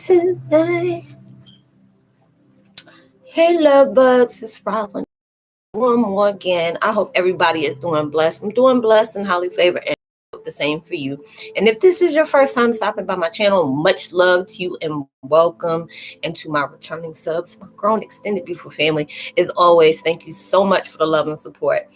tonight. Hey, love bugs, it's Roslynn. One more again. I hope everybody is doing blessed. I'm doing blessed and highly favored, and the same for you. And if this is your first time stopping by my channel, much love to you and welcome. And to my returning subs, my grown, extended, beautiful family, as always, thank you so much for the love and support.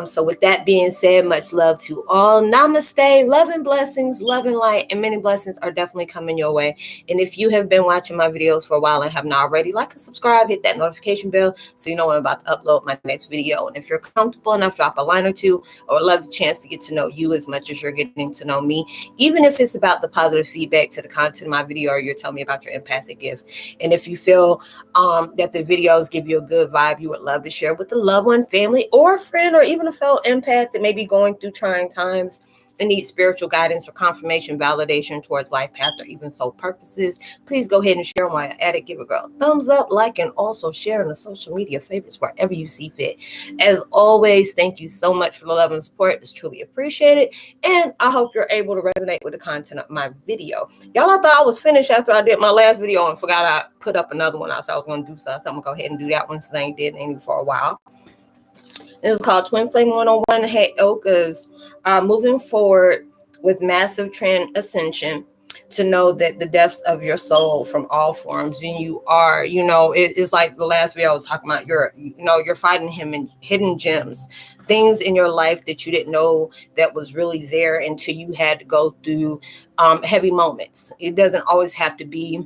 So with that being said, much love to all. Namaste, love and blessings, love and light, and many blessings are definitely coming your way. And if you have been watching my videos for a while and have not already, like and subscribe, hit that notification bell so you know when I'm about to upload my next video. And if you're comfortable enough, drop a line or two. I would love the chance to get to know you as much as you're getting to know me, even if it's about the positive feedback to the content of my video or you're telling me about your empathic gift. And if you feel that the videos give you a good vibe, you would love to share with a loved one, family, or friend, or even a fellow empath that may be going through trying times and need spiritual guidance or confirmation, validation towards life path, or even soul purposes, please go ahead and share while you're at it. Give a girl a thumbs up, like, and also share in the social media favorites wherever you see fit. As always, thank you so much for the love and support. It's truly appreciated. And I hope you're able to resonate with the content of my video. Y'all, I thought I was finished after I did my last video and forgot I put up another one. I said I was going to do so. I'm going to go ahead and do that one since I ain't did any for a while. It's called Twin Flame 101 Heyokas. Moving forward with massive Tranascension, to know that the depths of your soul from all forms, and you are, it's like the last video I was talking about, you're fighting him in hidden gems, things in your life that you didn't know that was really there until you had to go through heavy moments. It doesn't always have to be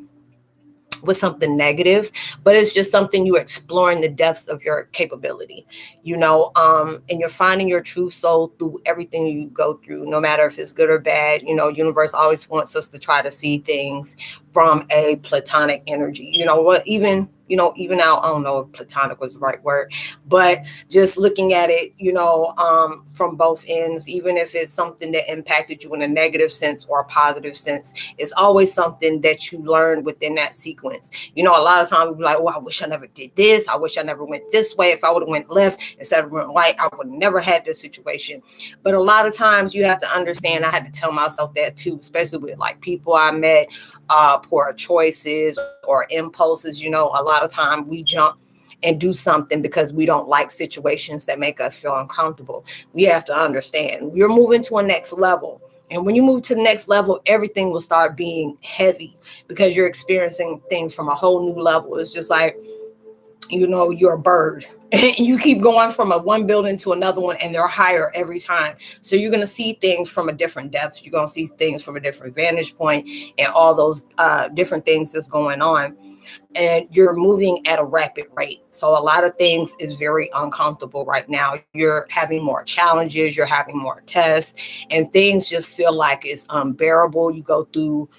with something negative, but it's just something you're exploring the depths of your capability, and you're finding your true soul through everything you go through, no matter if it's good or bad. Universe always wants us to try to see things from a platonic energy. Even now, I don't know if platonic was the right word, but just looking at it, from both ends, even if it's something that impacted you in a negative sense or a positive sense, it's always something that you learn within that sequence. A lot of times we're like, oh, I wish I never did this. I wish I never went this way. If I would have went left instead of went right, I would have never had this situation. But a lot of times you have to understand, I had to tell myself that too, especially with like people I met, poor choices or impulses. A lot of time we jump and do something because we don't like situations that make us feel uncomfortable. We have to understand you're moving to a next level. And when you move to the next level, everything will start being heavy because you're experiencing things from a whole new level. It's just like, you're a bird and you keep going from one building to another one, and they're higher every time. So you're going to see things from a different depth. You're going to see things from a different vantage point and all those different things that's going on. And you're moving at a rapid rate. So a lot of things is very uncomfortable right now. You're having more challenges, you're having more tests, and things just feel like it's unbearable. You go through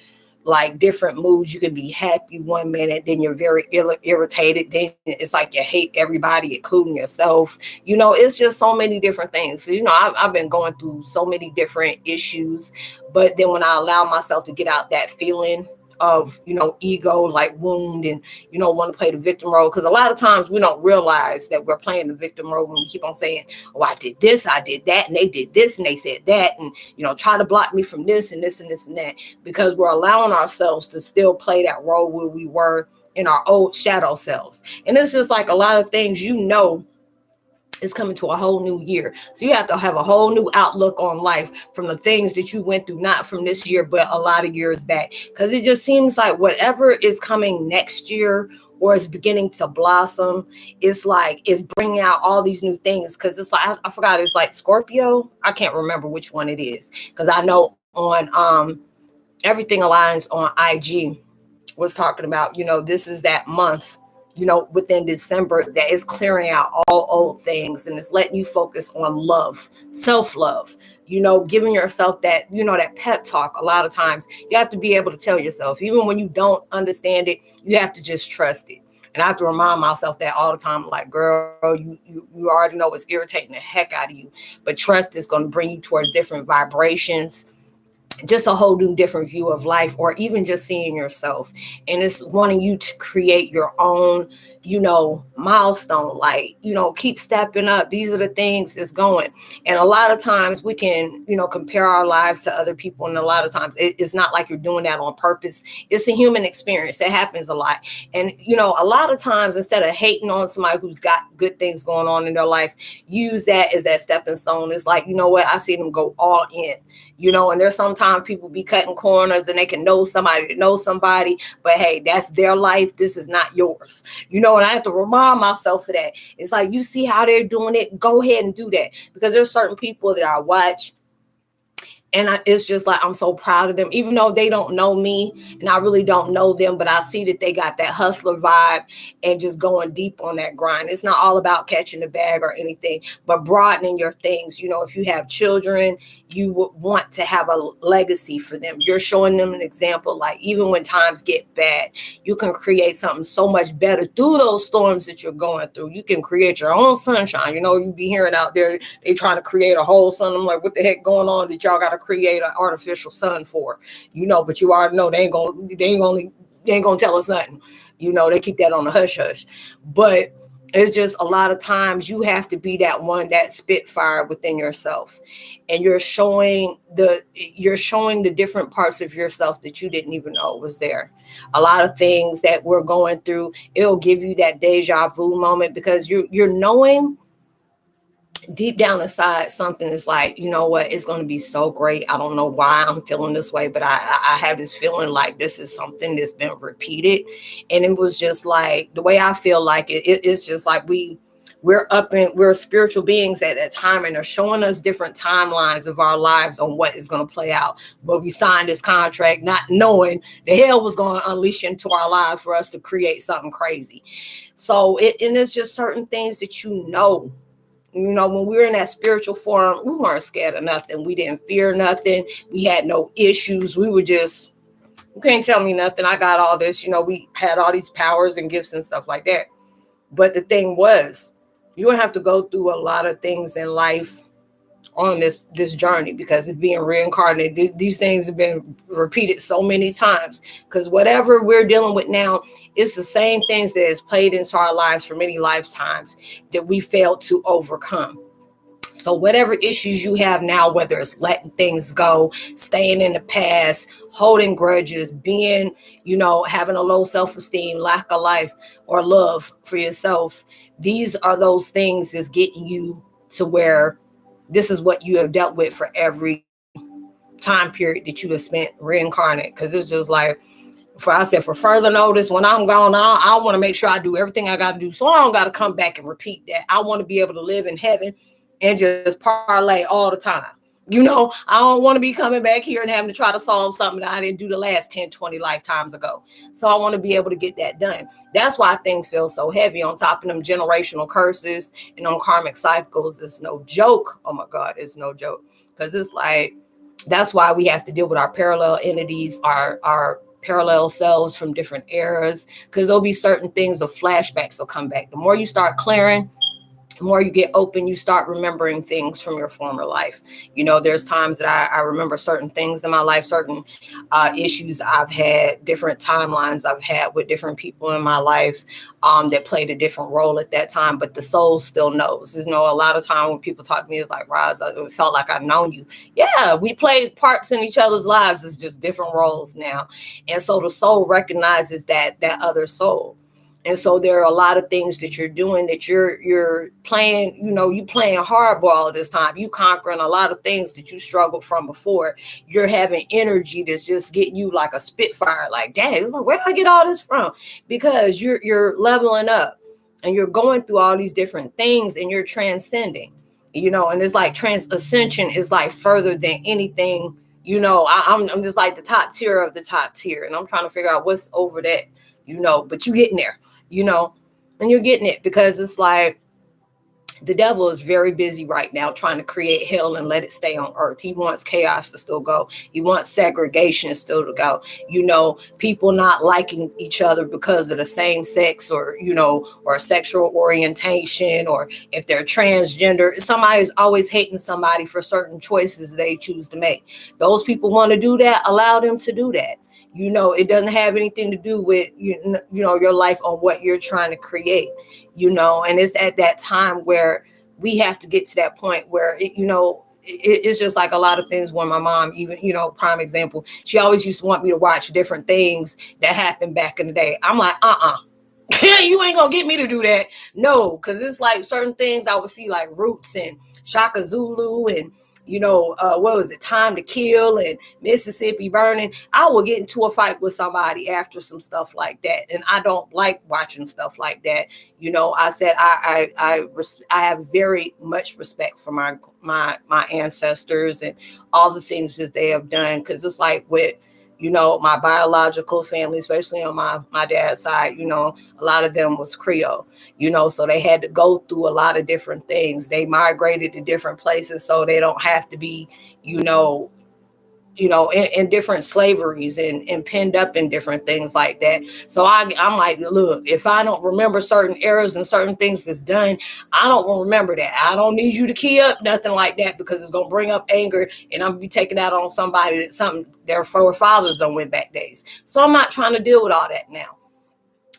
like different moods. You can be happy one minute, then you're very irritated. Then it's like you hate everybody, including yourself. It's just so many different things. So, I've been going through so many different issues, but then when I allow myself to get out that feeling of, ego, like wound, and, want to play the victim role. Because a lot of times we don't realize that we're playing the victim role when we keep on saying, oh, I did this, I did that, and they did this, and they said that, and, try to block me from this and this and this and that, because we're allowing ourselves to still play that role where we were in our old shadow selves. And it's just like a lot of things, it's coming to a whole new year. So you have to have a whole new outlook on life from the things that you went through, not from this year, but a lot of years back. Because it just seems like whatever is coming next year or is beginning to blossom, it's like it's bringing out all these new things. Because it's like, I forgot, it's like Scorpio. I can't remember which one it is. Because I know on Everything Aligns on IG was talking about, this is that month, within December, that is clearing out all old things, and it's letting you focus on love, self-love, giving yourself that, that pep talk. A lot of times you have to be able to tell yourself, even when you don't understand it, you have to just trust it. And I have to remind myself that all the time, like, girl, you already know it's irritating the heck out of you, but trust is going to bring you towards different vibrations, just a whole new different view of life, or even just seeing yourself. And it's wanting you to create your own, milestone, like, keep stepping up. These are the things that's going. And a lot of times we can, compare our lives to other people. And a lot of times it's not like you're doing that on purpose. It's a human experience. It happens a lot. And, a lot of times instead of hating on somebody who's got good things going on in their life, use that as that stepping stone. It's like, what? I see them go all in, and there's sometimes people be cutting corners and they can know somebody to know somebody, but hey, that's their life. This is not yours, and I have to remind myself of that. It's like, you see how they're doing it, go ahead and do that, because there's certain people that I watch and it's just like, I'm so proud of them, even though they don't know me and I really don't know them, but I see that they got that hustler vibe and just going deep on that grind. It's not all about catching the bag or anything, but broadening your things. If you have children, you would want to have a legacy for them. You're showing them an example, like even when times get bad, you can create something so much better through those storms that you're going through. You can create your own sunshine. You be hearing out there, they trying to create a whole sun. I'm like, what the heck going on that y'all got to create an artificial sun for? But you already know they ain't gonna tell us nothing. They keep that on the hush hush. But it's just a lot of times you have to be that one, that spitfire within yourself, and you're showing the different parts of yourself that you didn't even know was there. A lot of things that we're going through, it'll give you that deja vu moment, because you're knowing deep down inside something is like, what, it's going to be so great. I don't know why I'm feeling this way, but I have this feeling like this is something that's been repeated. And it was just like, the way I feel like it's just like we're spiritual beings at that time, and they're showing us different timelines of our lives on what is going to play out. But we signed this contract not knowing the hell was going to unleash into our lives for us to create something crazy. So and it's just certain things that when we were in that spiritual forum, we weren't scared of nothing. We didn't fear nothing. We had no issues. We were just, you can't tell me nothing. I got all this, we had all these powers and gifts and stuff like that. But the thing was, you don't have to go through a lot of things in life on this journey, because it's being reincarnated. These things have been repeated so many times, because whatever we're dealing with now, it's the same things that has played into our lives for many lifetimes that we failed to overcome. So whatever issues you have now, whether it's letting things go, staying in the past, holding grudges, being, having a low self-esteem, lack of life or love for yourself, these are those things that's getting you to where this is what you have dealt with for every time period that you have spent reincarnate. Because it's just like, for further notice, when I'm gone, I want to make sure I do everything I got to do, so I don't got to come back and repeat that. I want to be able to live in heaven and just parlay all the time. I don't want to be coming back here and having to try to solve something that I didn't do the last 10, 20 lifetimes ago. So I want to be able to get that done. That's why things feel so heavy, on top of them generational curses and on karmic cycles. It's no joke. Oh my God, it's no joke. Because it's like, that's why we have to deal with our parallel entities, our parallel selves from different eras, because there'll be certain things, the flashbacks will come back. The more you start clearing, the more you get open, you start remembering things from your former life. There's times that I remember certain things in my life, certain issues I've had, different timelines I've had with different people in my life that played a different role at that time, but the soul still knows. A lot of time when people talk to me, it's like, Roz, it felt like I've known you. Yeah, we played parts in each other's lives. It's just different roles now. And so the soul recognizes that other soul. And so there are a lot of things that you're doing that you're playing, you playing hardball this time. You conquering a lot of things that you struggled from before. You're having energy that's just getting you like a spitfire. Like, dang, it's like, where did I get all this from? Because you're leveling up and you're going through all these different things and you're transcending, and it's like Tranascension is like further than anything. I'm just like the top tier of the top tier, and I'm trying to figure out what's over that. But you getting there, and you're getting it, because it's like the devil is very busy right now trying to create hell and let it stay on earth. He wants chaos to still go. He wants segregation still to go. People not liking each other because of the same sex or sexual orientation, or if they're transgender. Somebody's always hating somebody for certain choices they choose to make. Those people want to do that, allow them to do that. It doesn't have anything to do with, your life on what you're trying to create, and it's at that time where we have to get to that point where, it's just like a lot of things. When my mom, even, prime example, she always used to want me to watch different things that happened back in the day. I'm like, you ain't gonna get me to do that. No, because it's like certain things I would see, like Roots and Shaka Zulu and, what was it, Time to Kill and Mississippi Burning. I will get into a fight with somebody after some stuff like that, and I don't like watching stuff like that. I said I have very much respect for my ancestors and all the things that they have done, because it's like with, my biological family, especially on my dad's side, a lot of them was Creole, so they had to go through a lot of different things. They migrated to different places so they don't have to be, in different slaveries and pinned up in different things like that. So I'm like, look, if I don't remember certain errors and certain things that's done, I don't want to remember that. I don't need you to key up nothing like that, because it's going to bring up anger, and I'm going to be taking out on somebody that something their forefathers don't went back days. So I'm not trying to deal with all that now.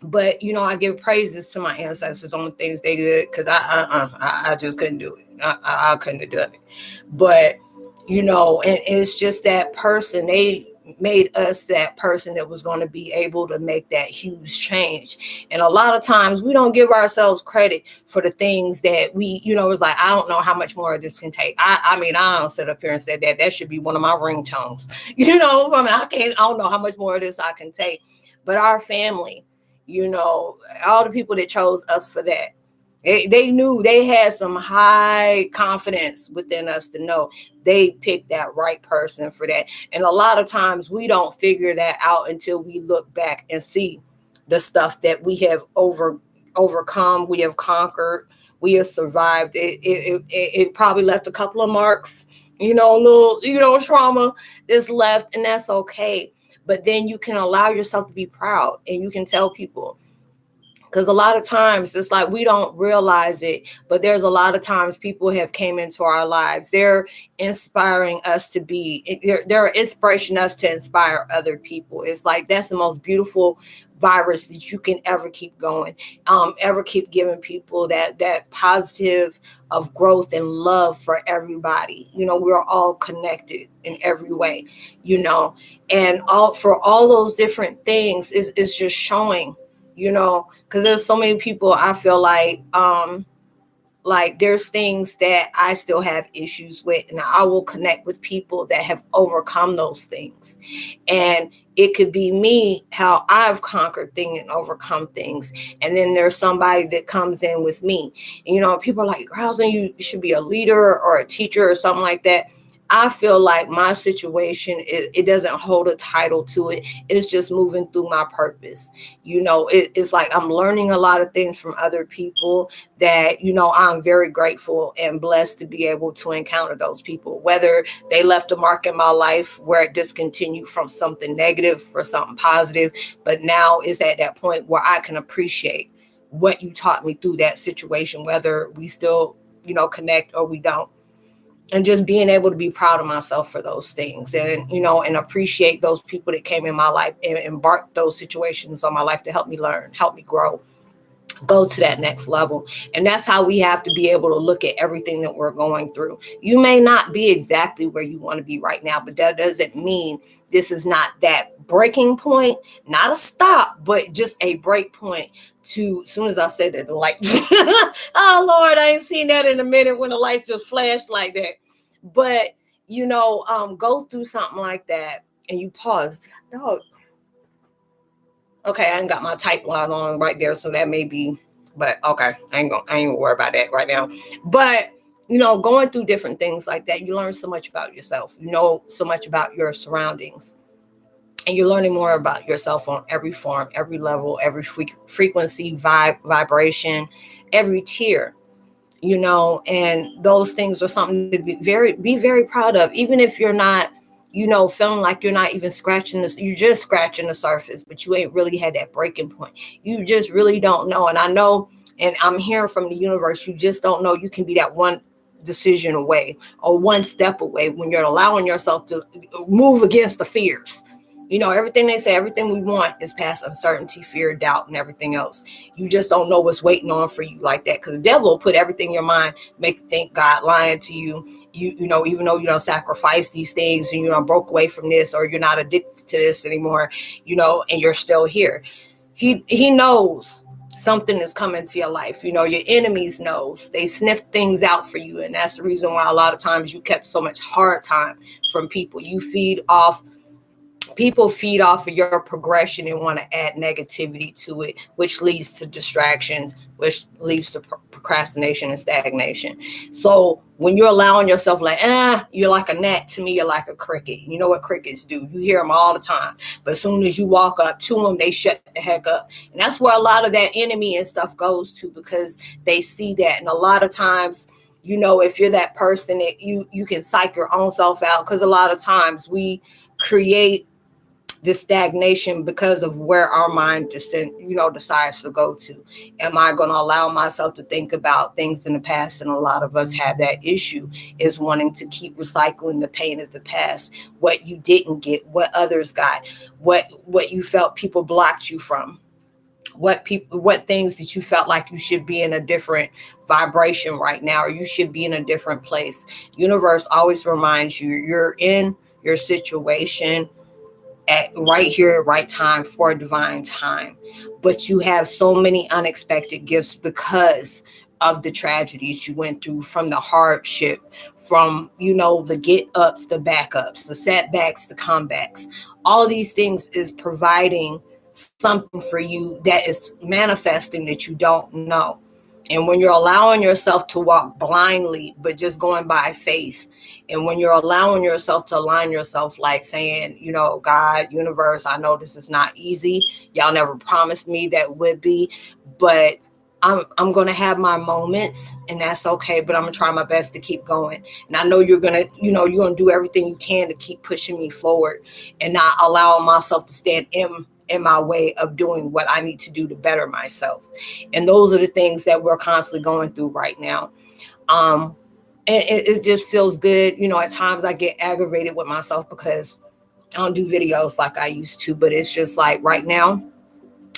But, I give praises to my ancestors on the things they did, because I just couldn't do it. I couldn't have done it. But, and it's just that person. They made us that person that was going to be able to make that huge change. And a lot of times we don't give ourselves credit for the things that we, it's like, I don't know how much more of this can take. I mean, I don't sit up here and say that should be one of my ringtones. I don't know how much more of this I can take. But our family, all the people that chose us for that, they knew they had some high confidence within us to know they picked that right person for that. And a lot of times we don't figure that out until we look back and see the stuff that we have overcome, we have conquered, we have survived. It probably left a couple of marks, a little, trauma is left, and that's okay. But then you can allow yourself to be proud, and you can tell people. Because a lot of times it's like we don't realize it, but there's a lot of times people have came into our lives. They're inspiring us to be, they're inspiring us to inspire other people. It's like that's the most beautiful virus that you can ever keep going, ever keep giving people that positive of growth and love for everybody. We're all connected in every way, and for all those different things is just showing. Because there's so many people I feel like there's things that I still have issues with, and I will connect with people that have overcome those things. And it could be me, how I've conquered things and overcome things. And then there's somebody that comes in with me. And, people are like, Roslynn, you should be a leader or a teacher or something like that. I feel like my situation, it doesn't hold a title to it. It's just moving through my purpose. It's like I'm learning a lot of things from other people that, I'm very grateful and blessed to be able to encounter those people, whether they left a mark in my life where it discontinued from something negative for something positive. But now it's at that point where I can appreciate what you taught me through that situation, whether we still, connect or we don't. And just being able to be proud of myself for those things, and, and appreciate those people that came in my life and embarked those situations on my life to help me learn, help me grow, go to that next level. And that's how we have to be able to look at everything that we're going through. You may not be exactly where you want to be right now, but that doesn't mean this is not that breaking point, not a stop, but just a break point to, as soon as I said that, the light, oh Lord, I ain't seen that in a minute when the lights just flashed like that. But, go through something like that and you pause. Dog. Okay, I ain't got my type line on right there, so that may be, but okay, I ain't gonna worry about that right now. But, going through different things like that, you learn so much about yourself, so much about your surroundings. And you're learning more about yourself on every form, every level, every frequency, vibration, every tier, and those things are something to be very proud of. Even if you're not, feeling like you're not even scratching this, you're just scratching the surface, but you ain't really had that breaking point. You just really don't know. And I know, and I'm hearing from the universe, you just don't know. You can be that one decision away or one step away when you're allowing yourself to move against the fears. Everything they say, everything we want is past uncertainty, fear, doubt, and everything else. You just don't know what's waiting on for you like that, because the devil will put everything in your mind, make you think God lying to you. Even though you don't sacrifice these things and broke away from this, or you're not addicted to this anymore, and you're still here. He knows something is coming to your life. Your enemies knows. They sniff things out for you, and that's the reason why a lot of times you kept so much hard time from people. People feed off of your progression and want to add negativity to it, which leads to distractions, which leads to procrastination and stagnation. So when you're allowing yourself you're like a gnat, to me, you're like a cricket. You know what crickets do? You hear them all the time. But as soon as you walk up to them, they shut the heck up. And that's where a lot of that enemy and stuff goes to, because they see that. And a lot of times, if you're that person, that you can psych your own self out, because a lot of times we create this stagnation because of where our mind decides to go to. Am I going to allow myself to think about things in the past? And a lot of us have that issue, is wanting to keep recycling the pain of the past, what you didn't get, what others got, what you felt people blocked you from, what things that you felt like you should be in a different vibration right now, or you should be in a different place. Universe always reminds you you're in your situation at right here, right time, for a divine time. But you have so many unexpected gifts because of the tragedies you went through, from the hardship, from, the get ups, the backups, the setbacks, the comebacks. All these things is providing something for you that is manifesting that you don't know. And when you're allowing yourself to walk blindly, but just going by faith, and when you're allowing yourself to align yourself, like saying, God, universe, I know this is not easy. Y'all never promised me that would be, but I'm going to have my moments, and that's okay. But I'm going to try my best to keep going. And I know you're going to do everything you can to keep pushing me forward, and not allowing myself to stand in my way of doing what I need to do to better myself. And those are the things that we're constantly going through right now. And it just feels good. At times I get aggravated with myself because I don't do videos like I used to, but it's just like right now,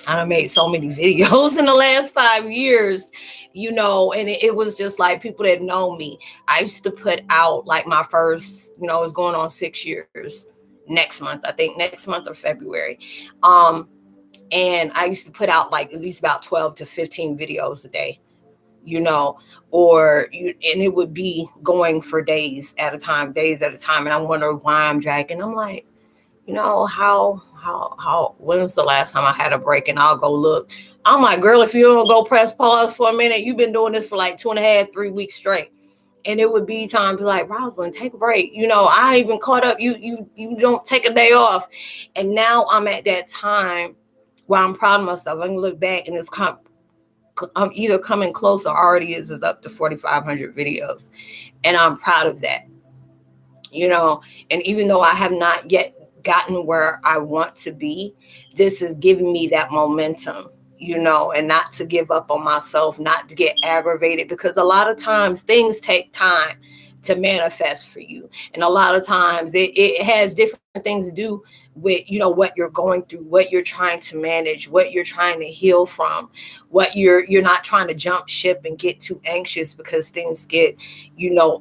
I done made so many videos in the last 5 years, and it was just like people that know me. I used to put out like my first, it's going on 6 years next month, I think next month or February. And I used to put out like at least about 12 to 15 videos a day, and it would be going for days at a time. And I wonder why I'm dragging. I'm like, how when's the last time I had a break? And I'll go look. I'm like, girl, if you don't go press pause for a minute, you've been doing this for like 2.5, 3 weeks straight. And it would be time to be like, Roslynn, take a break. I even caught up. You don't take a day off. And now I'm at that time where I'm proud of myself. I can look back and I'm either coming close or already is up to 4,500 videos. And I'm proud of that. And even though I have not yet gotten where I want to be, this is giving me that momentum, and not to give up on myself, not to get aggravated, because a lot of times things take time to manifest for you. And a lot of times it has different things to do with, what you're going through, what you're trying to manage, what you're trying to heal from, what you're not trying to jump ship and get too anxious because things get,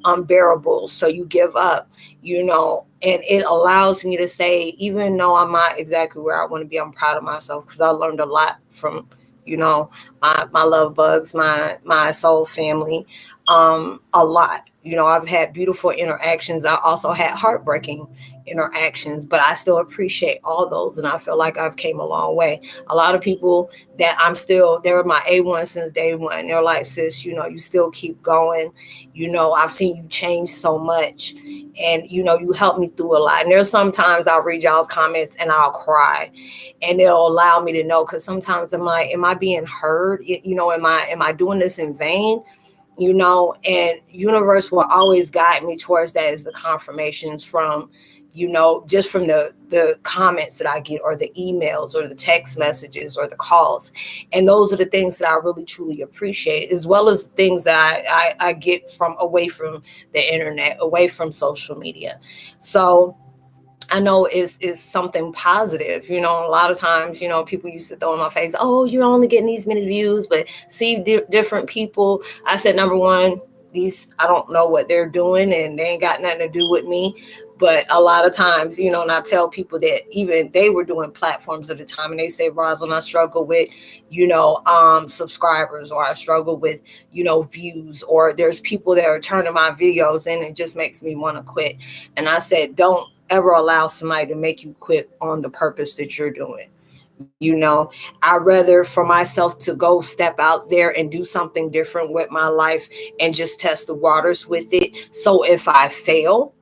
unbearable. So you give up, and it allows me to say, even though I'm not exactly where I want to be, I'm proud of myself, because I learned a lot from, my love bugs, my soul family, a lot. I've had beautiful interactions. I also had heartbreaking interactions, but I still appreciate all those. And I feel like I've came a long way. A lot of people that they're my A1 since day one. They're like, sis, you still keep going. I've seen you change so much, and, you helped me through a lot. And there's sometimes I'll read y'all's comments and I'll cry, and it'll allow me to know, because sometimes am I being heard? Am I doing this in vain? And universe will always guide me towards that, as the confirmations from, just from the comments that I get, or the emails, or the text messages, or the calls. And those are the things that I really truly appreciate, as well as things that I get from away from the internet, away from social media. So I know is something positive. A lot of times, people used to throw in my face, oh, you're only getting these many views, but see different people. I said, number one, I don't know what they're doing and they ain't got nothing to do with me. But a lot of times, and I tell people that even they were doing platforms at the time and they say, Roslynn, I struggle with, subscribers, or I struggle with, views, or there's people that are turning my videos in, and it just makes me want to quit. And I said, don't ever allow somebody to make you quit on the purpose that you're doing. I'd rather for myself to go step out there and do something different with my life and just test the waters with it. So if I fail,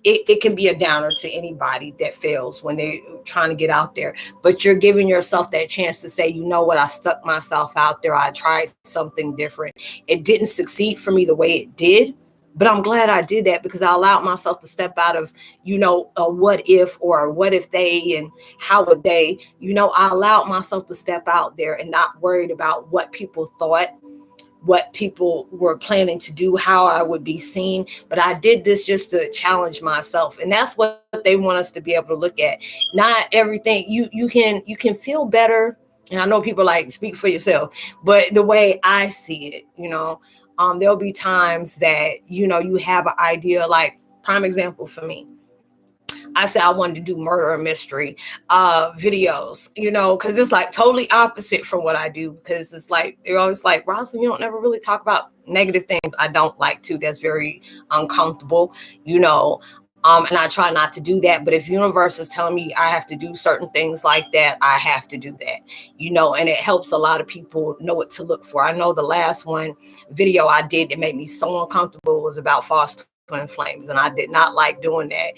it can be a downer to anybody that fails when they're trying to get out there. But you're giving yourself that chance to say, you know what, I stuck myself out there. I tried something different. It didn't succeed for me the way it did. But I'm glad I did that because I allowed myself to step out of, a what if, or what if they, and how would they, I allowed myself to step out there and not worried about what people thought, what people were planning to do, how I would be seen. But I did this just to challenge myself. And that's what they want us to be able to look at. Not everything you can feel better. And I know people like speak for yourself, but the way I see it, there'll be times that, you have an idea, like prime example for me. I said I wanted to do murder or mystery videos, because it's like totally opposite from what I do. Because it's like, they're always like, Roslynn, you don't never really talk about negative things. I don't like to. That's very uncomfortable, and I try not to do that. But if universe is telling me I have to do certain things like that, I have to do that, and it helps a lot of people know what to look for. I know the last video I did that made me so uncomfortable was about false twin flames, and I did not like doing that,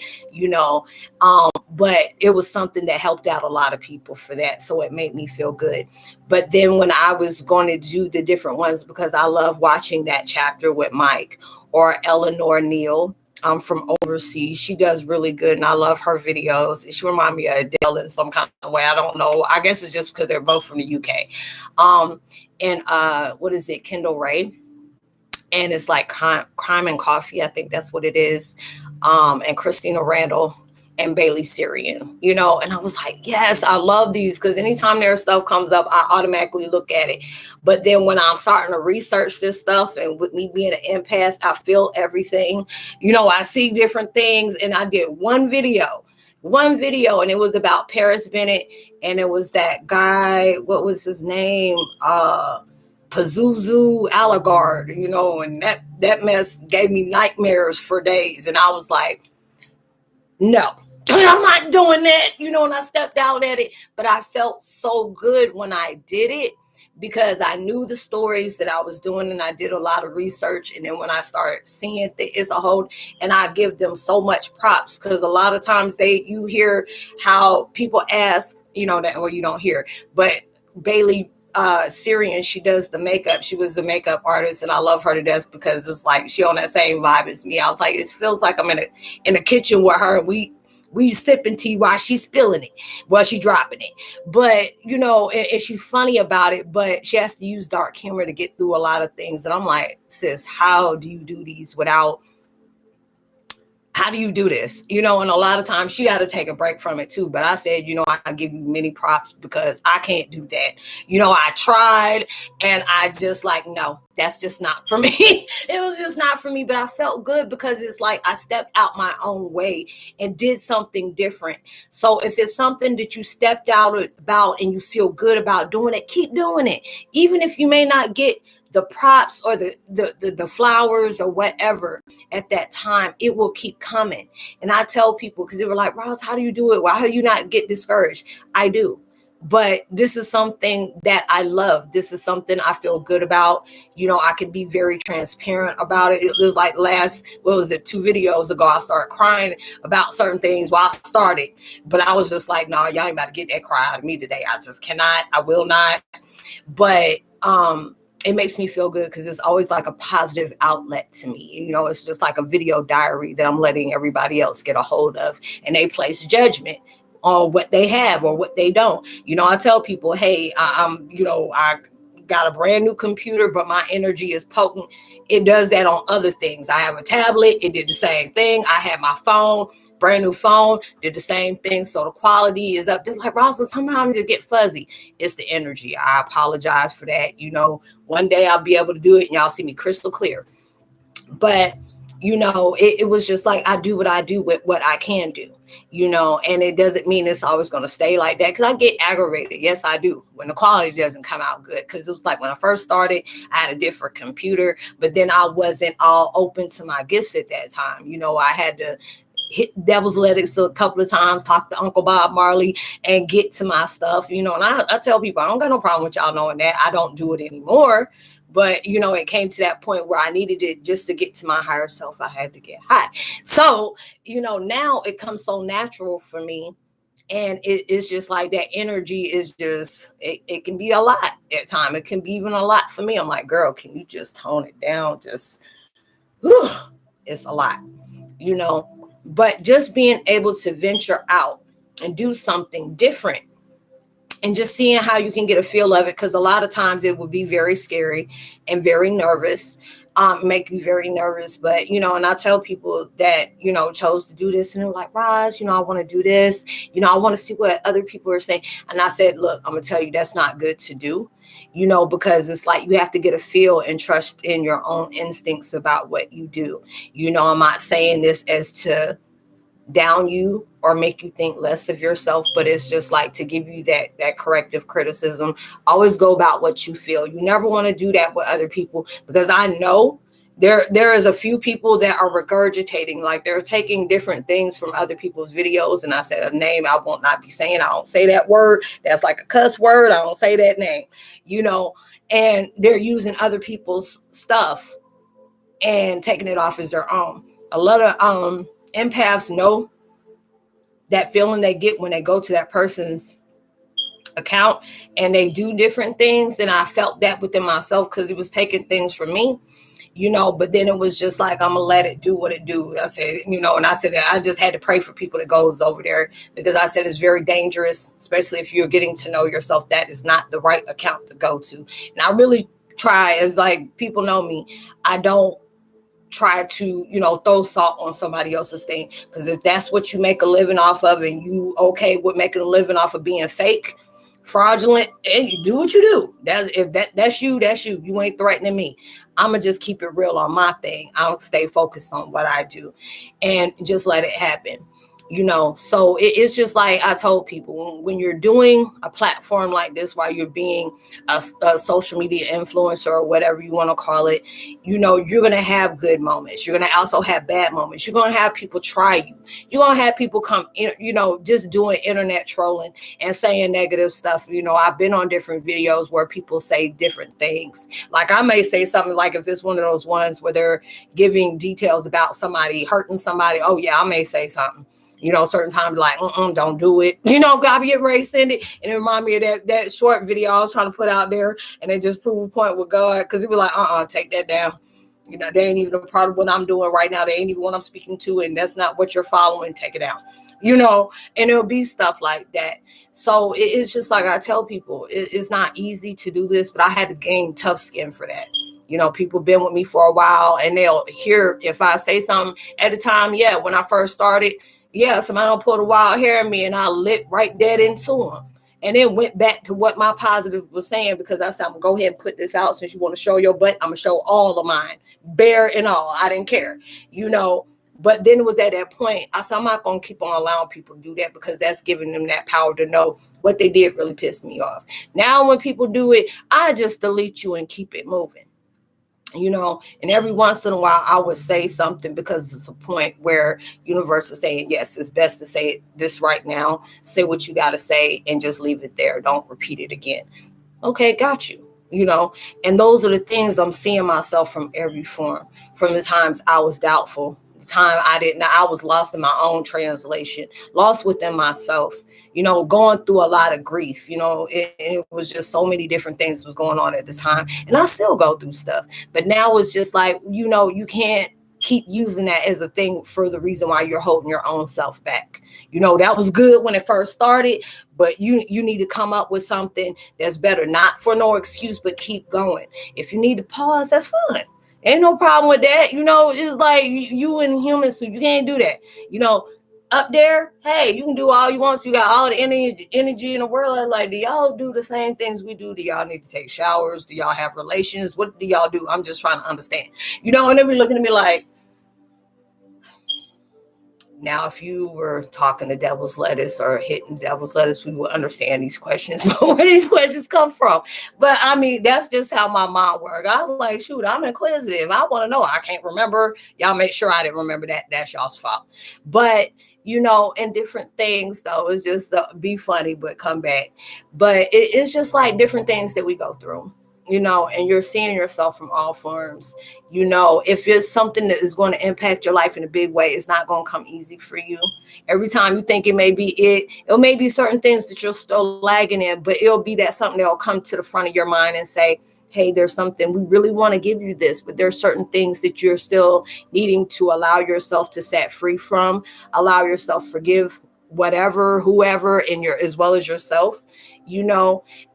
but it was something that helped out a lot of people for that, so it made me feel good. But then when I was going to do the different ones, because I love watching that chapter with Mike or Eleanor Neal from overseas, she does really good, and I love her videos. She reminds me of Adele in some kind of way. I don't know, I guess it's just because they're both from the UK. And what is it, Kendall Ray, and it's like Crime and Coffee, I think that's what it is. And Christina Randall and Bailey Syrian, and I was like, yes, I love these, because anytime their stuff comes up, I automatically look at it. But then when I'm starting to research this stuff, and with me being an empath, I feel everything, I see different things. And I did one video, and it was about Paris Bennett, and it was that guy, what was his name? Pazuzu Alagard, and that mess gave me nightmares for days. And I was like, no, I'm not doing that, and I stepped out at it. But I felt so good when I did it, because I knew the stories that I was doing, and I did a lot of research. And then when I started seeing that it's a whole, and I give them so much props, because a lot of times you hear how people ask, that, well, you don't hear, but Bailey Syrian, she does the makeup. She was the makeup artist, and I love her to death, because it's like she on that same vibe as me. I was like, it feels like I'm in a kitchen with her, and we sipping tea while she's spilling it, while she's dropping it. But and she's funny about it, but she has to use dark humor to get through a lot of things. And I'm like, sis, how do you do these without? How do you do this? And a lot of times she got to take a break from it too. But I said, I give you many props, because I can't do that. I tried, and I just like, no, that's just not for me. It was just not for me. But I felt good, because it's like I stepped out my own way and did something different. So if it's something that you stepped out about and you feel good about doing it, keep doing it. Even if you may not get the props or the flowers or whatever at that time, it will keep coming. And I tell people, because they were like, Roz, how do you do it? Why do you not get discouraged? I do. But this is something that I love. This is something I feel good about. I can be very transparent about it. It was like 2 videos ago, I started crying about certain things while I started. But I was just like, no, y'all ain't about to get that cry out of me today. I just cannot. I will not. But it makes me feel good, because it's always like a positive outlet to me. It's just like a video diary that I'm letting everybody else get a hold of, and they place judgment on what they have or what they don't. I tell people, hey, I got a brand new computer, but my energy is potent. It does that on other things. I have a tablet. It did the same thing. I had my phone, brand new phone, did the same thing. So the quality is up there. Like, Roslynn, sometimes it get fuzzy. It's the energy. I apologize for that. You know, one day I'll be able to do it and y'all see me crystal clear. But, you know, it was just like, I do what I do with what I can do, you know, and it doesn't mean it's always going to stay like that, because I get aggravated. Yes, I do, when the quality doesn't come out good, because it was like when I first started, I had a different computer, but then I wasn't all open to my gifts at that time. You know, I had to hit devil's lettuce a couple of times, talk to Uncle Bob Marley and get to my stuff, you know. And I tell people, I don't got no problem with y'all knowing that. I don't do it anymore. But, you know, it came to that point where I needed it just to get to my higher self. I had to get high. So, you know, now it comes so natural for me. And it's just like that energy is just, it can be a lot at times. It can be even a lot for me. I'm like, girl, can you just tone it down? Just, whew, it's a lot, you know. But just being able to venture out and do something different, and just seeing how you can get a feel of it, because a lot of times it would be very scary and very nervous, make you very nervous. But, you know, and I tell people that, you know, chose to do this, and they're like, Roz, you know, I want to do this, you know, I want to see what other people are saying. And I said, look, I'm gonna tell you, that's not good to do, you know, because it's like you have to get a feel and trust in your own instincts about what you do. You know, I'm not saying this as to down you or make you think less of yourself, but it's just like to give you that corrective criticism. Always go about what you feel. You never want to do that with other people, because I know there is a few people that are regurgitating, like they're taking different things from other people's videos. And I said a name I won't not be saying. I don't say that word. That's like a cuss word. I don't say that name, you know, and they're using other people's stuff and taking it off as their own. A lot of empaths know that feeling they get when they go to that person's account and they do different things. And I felt that within myself, because it was taking things from me, you know. But then it was just like, I'm gonna let it do what it do. I said, you know, and I said I just had to pray for people that goes over there, because I said it's very dangerous, especially if you're getting to know yourself. That is not the right account to go to. And I really try, as like people know me, I don't try to, you know, throw salt on somebody else's thing, because if that's what you make a living off of, and you okay with making a living off of being fake, fraudulent, hey, do what you do. That's you. You ain't threatening me. I'm gonna just keep it real on my thing. I'll stay focused on what I do and just let it happen, you know. So it's just like I told people, when you're doing a platform like this, while you're being a social media influencer or whatever you want to call it, you know, you're going to have good moments. You're going to also have bad moments. You're going to have people try you. You're going to have people come in, you know, just doing internet trolling and saying negative stuff. You know, I've been on different videos where people say different things. Like I may say something like, if it's one of those ones where they're giving details about somebody hurting somebody, oh yeah, I may say something. You know, certain times like, don't do it. You know, God be getting ready to send it. And it remind me of that short video I was trying to put out there, and they just prove a point with God, because it was like, take that down. You know, they ain't even a part of what I'm doing right now. They ain't even what I'm speaking to, and that's not what you're following. Take it out. You know, and it'll be stuff like that. So it's just like I tell people, it's not easy to do this, but I had to gain tough skin for that. You know, people been with me for a while, and they'll hear if I say something at a time. Yeah, when I first started, yeah, somebody don't pull the wild hair in me, and I lit right dead into them. And then went back to what my positive was saying, because I said, I'm going to go ahead and put this out. Since you want to show your butt, I'm going to show all of mine, bare and all. I didn't care, you know. But then it was at that point, I said, I'm not going to keep on allowing people to do that, because that's giving them that power to know what they did really pissed me off. Now, when people do it, I just delete you and keep it moving. You know, and every once in a while I would say something, because it's a point where universe is saying, yes, it's best to say this right now. Say what you got to say and just leave it there. Don't repeat it again. Okay, got you. You know, and those are the things I'm seeing myself from every form. From the times I was doubtful, the time I was lost in my own translation, lost within myself, you know, going through a lot of grief. You know, it was just so many different things was going on at the time. And I still go through stuff. But now it's just like, you know, you can't keep using that as a thing for the reason why you're holding your own self back. That was good when it first started, but you need to come up with something that's better, not for no excuse, but keep going. If you need to pause, that's fine. Ain't no problem with that. It's like you and humans, so you can't do that. Up there, hey, you can do all you want. You got all the energy in the world. Like, do y'all do the same things we do? Do y'all need to take showers? Do y'all have relations? What do y'all do? I'm just trying to understand. And they be looking at me like, now, if you were talking to devil's lettuce or hitting devil's lettuce, we would understand these questions, but where these questions come from. But I mean, that's just how my mind works. I'm like, shoot, I'm inquisitive. I want to know. I can't remember. Y'all make sure I didn't remember that. That's y'all's fault. But, and different things, though, it's just be funny, but come back. But it's just like different things that we go through. And you're seeing yourself from all forms. If it's something that is going to impact your life in a big way, it's not going to come easy for you. Every time you think it may be it may be certain things that you're still lagging in, but it'll be that something that'll come to the front of your mind and say, hey, there's something, we really want to give you this, but there's certain things that you're still needing to allow yourself to set free from, allow yourself forgive whatever, whoever, as well as yourself.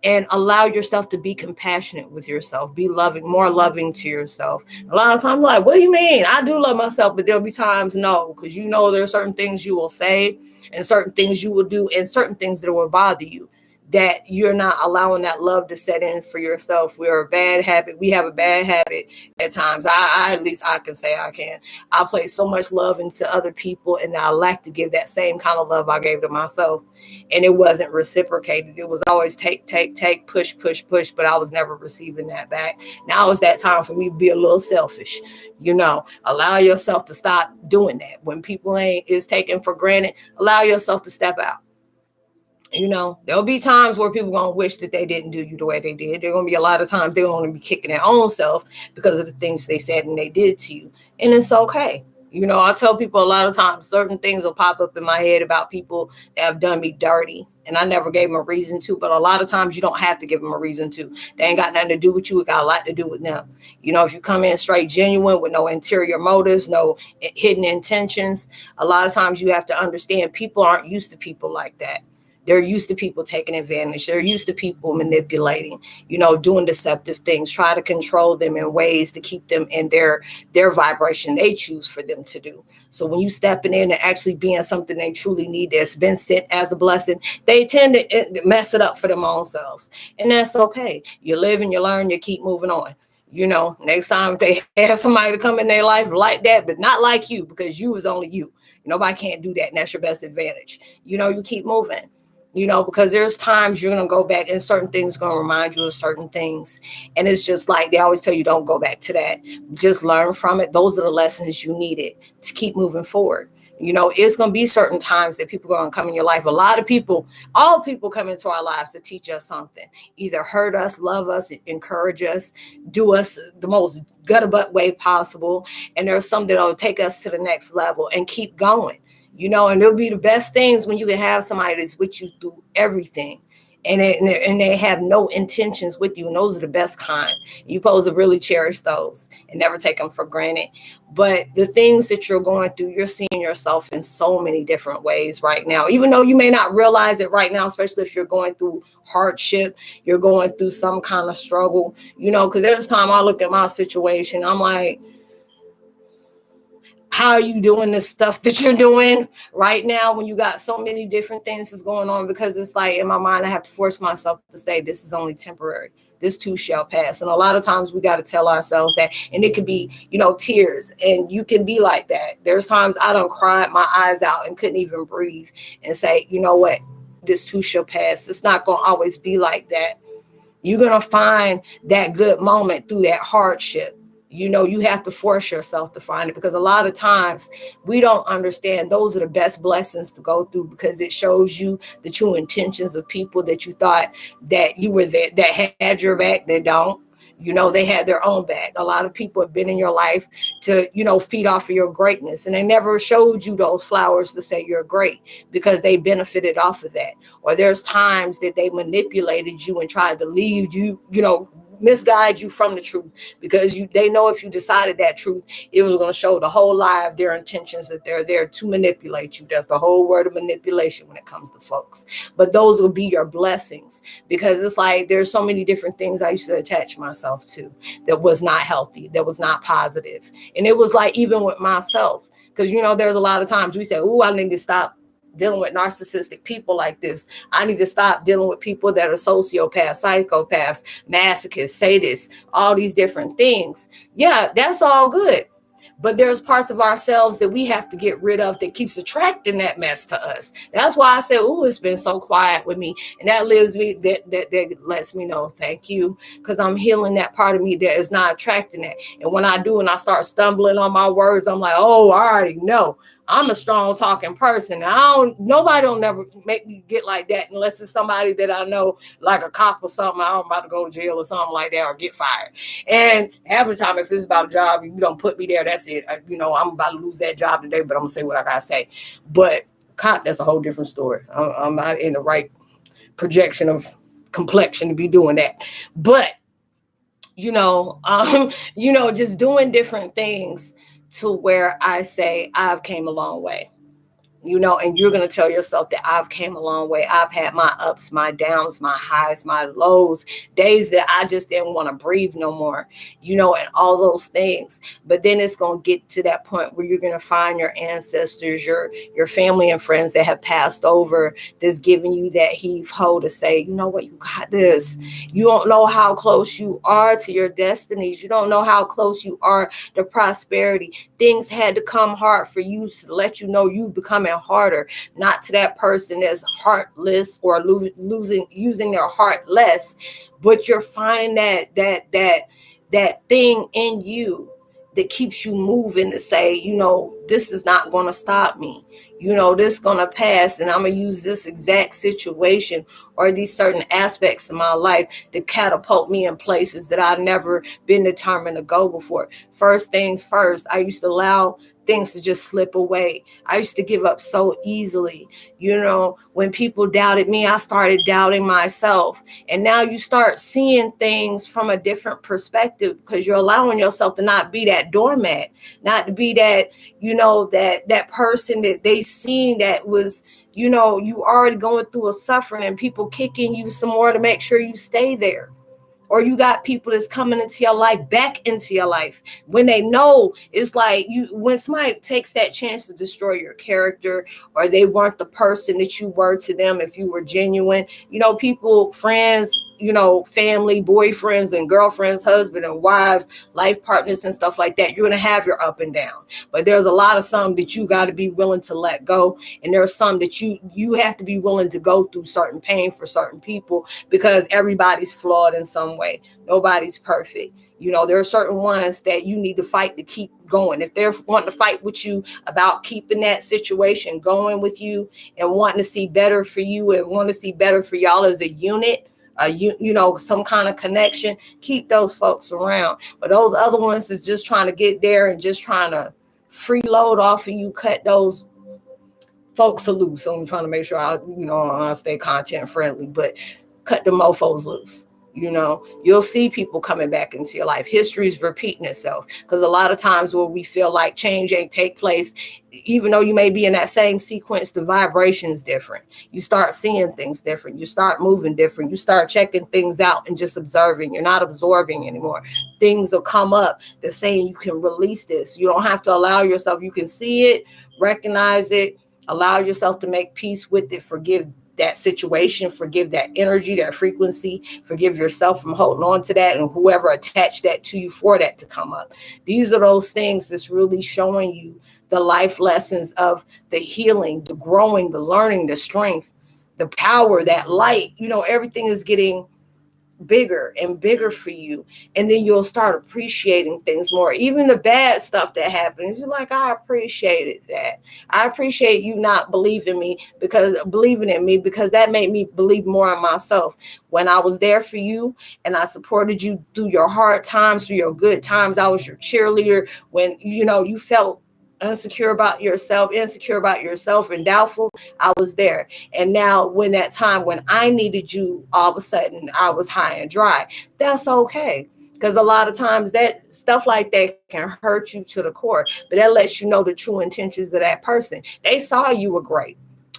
And allow yourself to be compassionate with yourself, be loving, more loving to yourself. A lot of times, like, what do you mean? I do love myself, but there'll be times, no, because there are certain things you will say and certain things you will do and certain things that will bother you, that you're not allowing that love to set in for yourself. We have a bad habit at times. I at least I can say I can. I place so much love into other people, and I lack to give that same kind of love I gave to myself. And it wasn't reciprocated. It was always take, push, but I was never receiving that back. Now it's that time for me to be a little selfish. Allow yourself to stop doing that. When people is taken for granted, allow yourself to step out. There'll be times where people going to wish that they didn't do you the way they did. There going to be a lot of times they're going to be kicking their own self because of the things they said and they did to you. And it's okay. I tell people a lot of times certain things will pop up in my head about people that have done me dirty. And I never gave them a reason to. But a lot of times you don't have to give them a reason to. They ain't got nothing to do with you. It got a lot to do with them. If you come in straight genuine with no interior motives, no hidden intentions, a lot of times you have to understand people aren't used to people like that. They're used to people taking advantage. They're used to people manipulating, doing deceptive things, try to control them in ways to keep them in their vibration they choose for them to do. So when you stepping in and actually being something they truly need that's been sent as a blessing, they tend to mess it up for them own selves. And that's okay. You live and you learn, you keep moving on. Next time if they have somebody to come in their life like that, but not like you, because you is only you. Nobody can't do that. And that's your best advantage. You keep moving. Because there's times you're going to go back and certain things are going to remind you of certain things. And it's just like they always tell you, don't go back to that. Just learn from it. Those are the lessons you needed to keep moving forward. It's going to be certain times that people are going to come in your life. All people come into our lives to teach us something, either hurt us, love us, encourage us, do us the most gutter butt way possible. And there's some that'll take us to the next level and keep going. And it'll be the best things when you can have somebody that's with you through everything. And they have no intentions with you. And those are the best kind. You're supposed to really cherish those and never take them for granted. But the things that you're going through, you're seeing yourself in so many different ways right now, even though you may not realize it right now, especially if you're going through hardship, you're going through some kind of struggle, because there's time I look at my situation, I'm like, how are you doing this stuff that you're doing right now when you got so many different things that's going on? Because it's like in my mind, I have to force myself to say this is only temporary. This too shall pass. And a lot of times we got to tell ourselves that. And it could be, tears. And you can be like that. There's times I done cried my eyes out and couldn't even breathe and say, you know what? This too shall pass. It's not going to always be like that. You're going to find that good moment through that hardship. You have to force yourself to find it, because a lot of times we don't understand those are the best blessings to go through, because it shows you the true intentions of people that you thought that you were there, that had your back, they don't. They had their own back. A lot of people have been in your life to, feed off of your greatness. And they never showed you those flowers to say you're great, because they benefited off of that. Or there's times that they manipulated you and tried to leave you, misguide you from the truth, because they know if you decided that truth, it was going to show the whole lie of their intentions, that they're there to manipulate you. That's the whole word of manipulation when it comes to folks. But those will be your blessings, because it's like there's so many different things I used to attach myself to that was not healthy, that was not positive. And it was like, even with myself, because, there's a lot of times we say, oh, I need to stop dealing with narcissistic people like this. I need to stop dealing with people that are sociopaths, psychopaths, masochists, sadists, all these different things. Yeah, that's all good. But there's parts of ourselves that we have to get rid of that keeps attracting that mess to us. That's why I said, oh, it's been so quiet with me. And that that lets me know, thank you, because I'm healing that part of me that is not attracting that. And when I do, and I start stumbling on my words, I'm like, oh, I already know. I'm a strong talking person. Nobody don't never make me get like that unless it's somebody that I know, like a cop or something. I'm about to go to jail or something like that, or get fired. And half the time, if it's about a job, you don't put me there, that's it. I'm about to lose that job today, but I'm gonna say what I gotta say. But cop, that's a whole different story. I'm not in the right projection of complexion to be doing that. But just doing different things to where I say I've came a long way. And you're going to tell yourself that I've came a long way. I've had my ups, my downs, my highs, my lows, days that I just didn't want to breathe no more, and all those things. But then it's going to get to that point where you're going to find your ancestors, your family and friends that have passed over, that's giving you that heave ho to say, you know what, you got this. You don't know how close you are to your destinies. You don't know how close you are to prosperity. Things had to come hard for you to let you know you becoming harder, not to that person that's heartless or using their heart less, but you're finding that thing in you that keeps you moving to say, this is not going to stop me. This is going to pass, and I'm going to use this exact situation or these certain aspects of my life to catapult me in places that I've never been determined to go before. First things first, I used to allow things to just slip away. I used to give up so easily. When people doubted me, I started doubting myself. And now you start seeing things from a different perspective, because you're allowing yourself to not be that doormat, not to be that, that person that they seen that was, you already going through a suffering, and people kicking you some more to make sure you stay there. Or you got people that's coming into your life, back into your life, when they know it's like when somebody takes that chance to destroy your character, or they weren't the person that you were to them if you were genuine. People, friends, family, boyfriends and girlfriends, husband and wives, life partners and stuff like that. You're going to have your up and down, but there's a lot of some that you got to be willing to let go. And there's some that you have to be willing to go through certain pain for certain people, because everybody's flawed in some way. Nobody's perfect. There are certain ones that you need to fight to keep going. If they're wanting to fight with you about keeping that situation going with you and wanting to see better for you and want to see better for y'all as a unit, some kind of connection, keep those folks around. But those other ones is just trying to get there and just trying to freeload off of you, cut those folks loose. So I'm trying to make sure I stay content friendly, but cut the mofos loose. You'll see people coming back into your life. History's repeating itself, because a lot of times where we feel like change ain't take place, even though you may be in that same sequence, the vibration is different. You start seeing things different. You start moving different. You start checking things out and just observing. You're not absorbing anymore. Things will come up that's saying you can release this. You don't have to allow yourself. You can see it, recognize it, allow yourself to make peace with it, forgive that situation, forgive that energy, that frequency, forgive yourself from holding on to that and whoever attached that to you for that to come up. These are those things that's really showing you the life lessons of the healing, the growing, the learning, the strength, the power, that light. Everything is getting bigger and bigger for you, and then you'll start appreciating things more. Even the bad stuff that happens, you're like, I appreciated that. I appreciate you not believing in me because that made me believe more in myself. When I was there for you and I supported you through your hard times, through your good times, I was your cheerleader. When you felt insecure about yourself and doubtful, I was there. And now when that time when I needed you, all of a sudden I was high and dry. That's okay. Because a lot of times that stuff like that can hurt you to the core, but that lets you know the true intentions of that person. They saw you were great.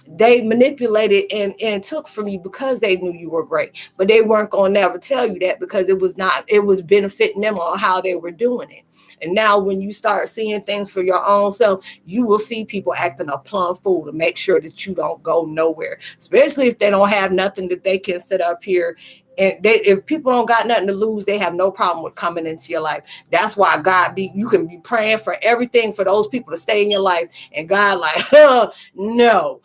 They manipulated and took from you because they knew you were great, but they weren't going to never tell you that because it was benefiting them on how they were doing it. And now when you start seeing things for your own self, you will see people acting a plumb fool to make sure that you don't go nowhere, especially if they don't have nothing that they can sit up here. And if people don't got nothing to lose, they have no problem with coming into your life. That's why you can be praying for everything for those people to stay in your life. And God like, no,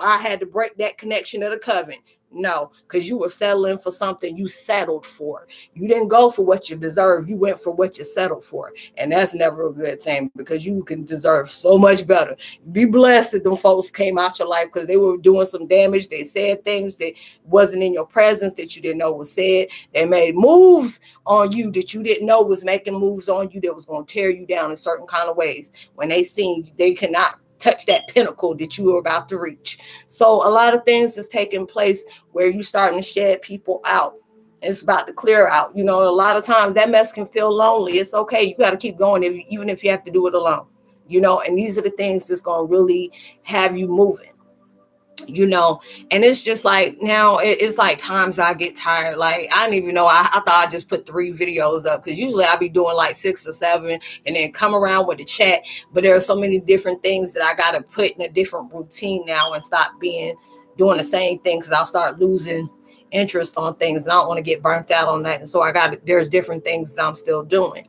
I had to break that connection of the covenant. No, because you were settling for something you settled for. You didn't go for what you deserve. You went for what you settled for. And that's never a good thing because you can deserve so much better. Be blessed that them folks came out your life because they were doing some damage. They said things that wasn't in your presence that you didn't know was said. They made moves on you that you didn't know was making moves on you that was going to tear you down in certain kind of ways. When they seen they cannot touch that pinnacle that you were about to reach. So a lot of things is taking place where you starting to shed people out. It's about to clear out. You know, a lot of times that mess can feel lonely. It's okay. You got to keep going even if you have to do it alone. You know, and these are the things that's going to really have you moving. You know, and it's just like now it's like times I get tired. Like I didn't even know I thought I just put 3 videos up because usually I be doing like 6 or 7 and then come around with the chat. But there are so many different things that I got to put in a different routine now and stop doing the same thing because I'll start losing interest on things and I don't want to get burnt out on that. And so there's different things that I'm still doing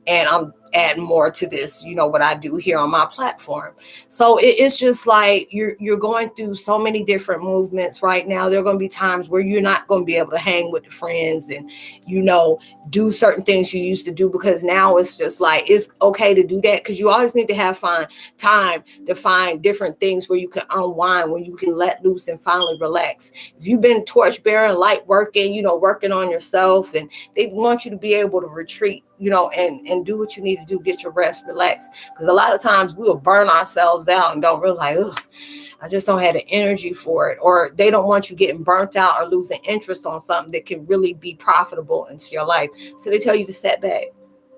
and I'm adding more to this, you know, what I do here on my platform. So it's just like you're going through so many different movements right now. There are going to be times where you're not going to be able to hang with the friends and, you know, do certain things you used to do because now it's just like it's okay to do that because you always need to find time to find different things where you can unwind, when you can let loose and finally relax. If you've been torchbearing, light working, you know, working on yourself, and they want you to be able to retreat, you know, and do what you need to do, get your rest, relax. Because a lot of times we'll burn ourselves out and don't realize, I just don't have the energy for it. Or they don't want you getting burnt out or losing interest on something that can really be profitable into your life. So they tell you to step back.